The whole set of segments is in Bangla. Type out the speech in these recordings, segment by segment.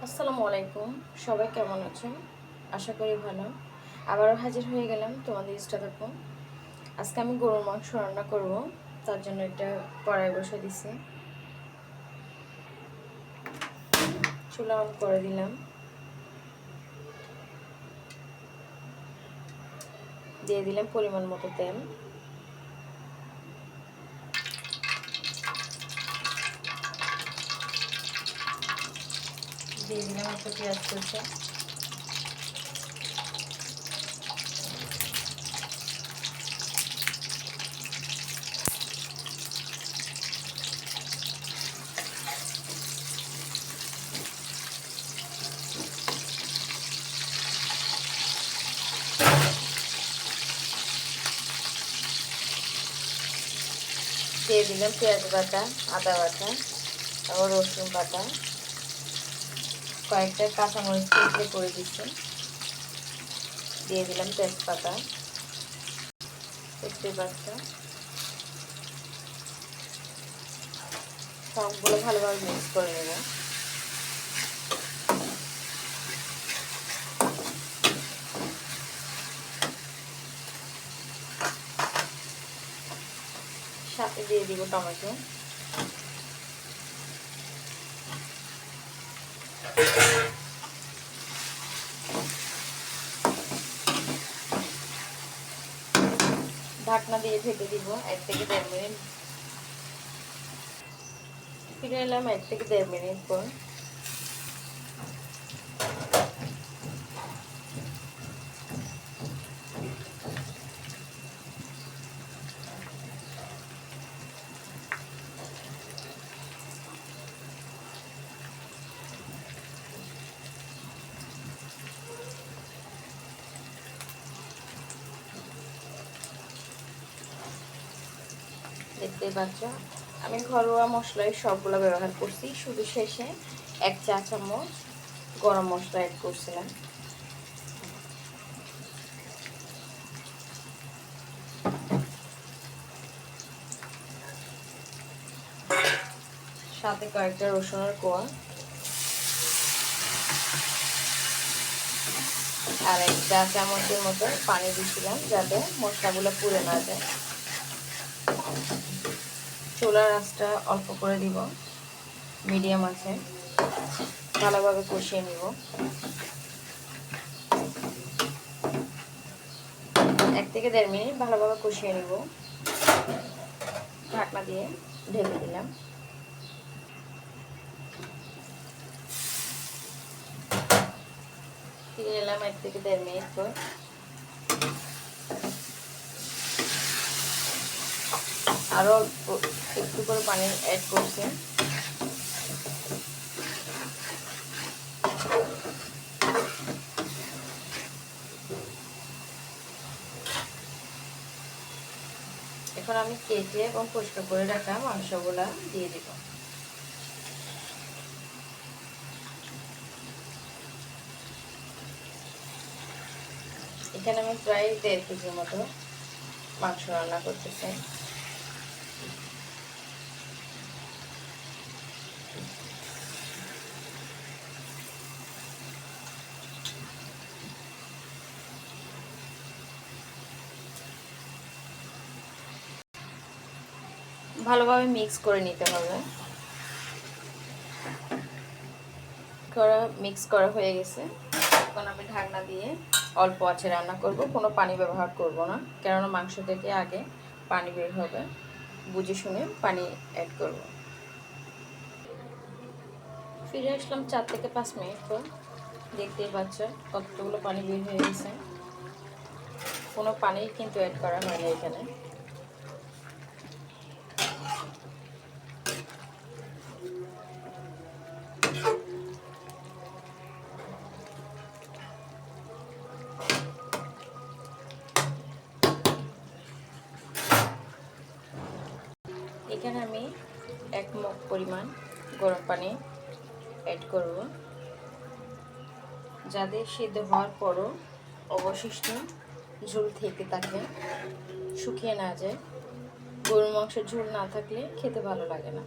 আসসালামু আলাইকুম। সবাই কেমন আছেন? আশা করি ভালো। আবারও হাজির হয়ে গেলাম তোমাদের ইস্টাতাপন। আজকে আমি গরুর মাংস রান্না করব। তার জন্য একটা কড়াই বসিয়ে দিছি। চুলা অন করে দিলাম। দিয়ে দিলাম পরিমাণ মতো তেল। দিয়ে দিলাম একটা পেঁয়াজ কুচি। দিয়ে দিলাম পেঁয়াজ বাটা, আদা বাটা এবং রসুন বাটা, কয়েকটা কাঁচামরিচ কুচি করে দিচ্ছি। দিয়ে দিলাম তেজপাতা, দেখতে পাচ্ছ। সবগুলো ভালোভাবে মিক্স করে নেব। সাথে দিয়ে দিব টমেটো। ঢাকনা দিয়ে ঢেকে দিব 1 থেকে 1.5 মিনিট। ফিরে এলাম 1 থেকে 1.5 মিনিট পর। দেখতেই পাচ্ছ আমি ঘরোয়া মশলাই সবগুলো ব্যবহার করছি, শুধু শেষে 1 চা চামচ গরম মশলা অ্যাড করছিলাম। সাথে কয়েকটা রসুনের কোয়া আর 1 চা চামচের মতো পানি দিয়েছিলাম যাতে মশলাগুলো পুড়ে না যায়। চুলার আঁচটা অল্প করে দিব, মিডিয়াম আছে। ভালোভাবে কষিয়ে নিব। 1 থেকে 1.5 মিনিট ভালোভাবে কষিয়ে নিব। ঢাকনা দিয়ে ঢেকে দিলাম। ফিরে এলাম 1 থেকে 1.5 মিনিট পর। আরো একটু করে পানি অ্যাড করছি। এখন আমি কেটে এবং পরিষ্কার করে রাখা মাংসগুলা দিয়ে দিব। এখানে আমি প্রায় 1.5 কেজির মতো মাংস রান্না করতেছি। ভালোভাবে মিক্স করে নিতে হবে। মিক্স করা হয়ে গেছে। এখন আমি ঢাকনা দিয়ে অল্প আঁচে রান্না করব, কোনো পানি ব্যবহার করব না, কেননা মাংস থেকে আগে পানি বের হবে। বুঝে শুনে পানি অ্যাড করব। ফিরে আসলাম 4 থেকে 5 মিনিট পর। দেখতেই পাচ্ছ কতগুলো পানি বের হয়ে গেছে। কোনো পানি কিন্তু অ্যাড করা হয়নি এখানে। এখানে আমি 1 মগ পরিমাণ গরম পানি অ্যাড করব, যাতে সিদ্ধ হওয়ার পরও অবশিষ্ট ঝোল থেকে থাকে, শুকিয়ে না যায়। গরুর মাংসের ঝোল না থাকলে খেতে ভালো লাগে না।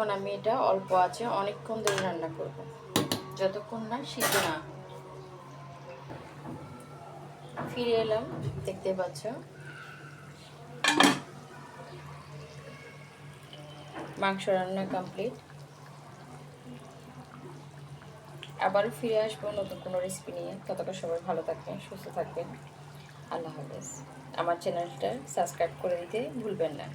এখন আমি এটা অল্প আছে অনেকক্ষণ ধরে রান্না করব, যতক্ষণ না সিদ্ধ না। ফিরে এলাম, দেখতে পাচ্ছ মাংস রান্না কমপ্লিট। আবারও ফিরে আসবো নতুন কোনো রেসিপি নিয়ে। ততক্ষণ সবাই ভালো থাকবেন, সুস্থ থাকবেন। আল্লাহ হাফেজ। আমার চ্যানেলটা সাবস্ক্রাইব করে দিতে ভুলবেন না।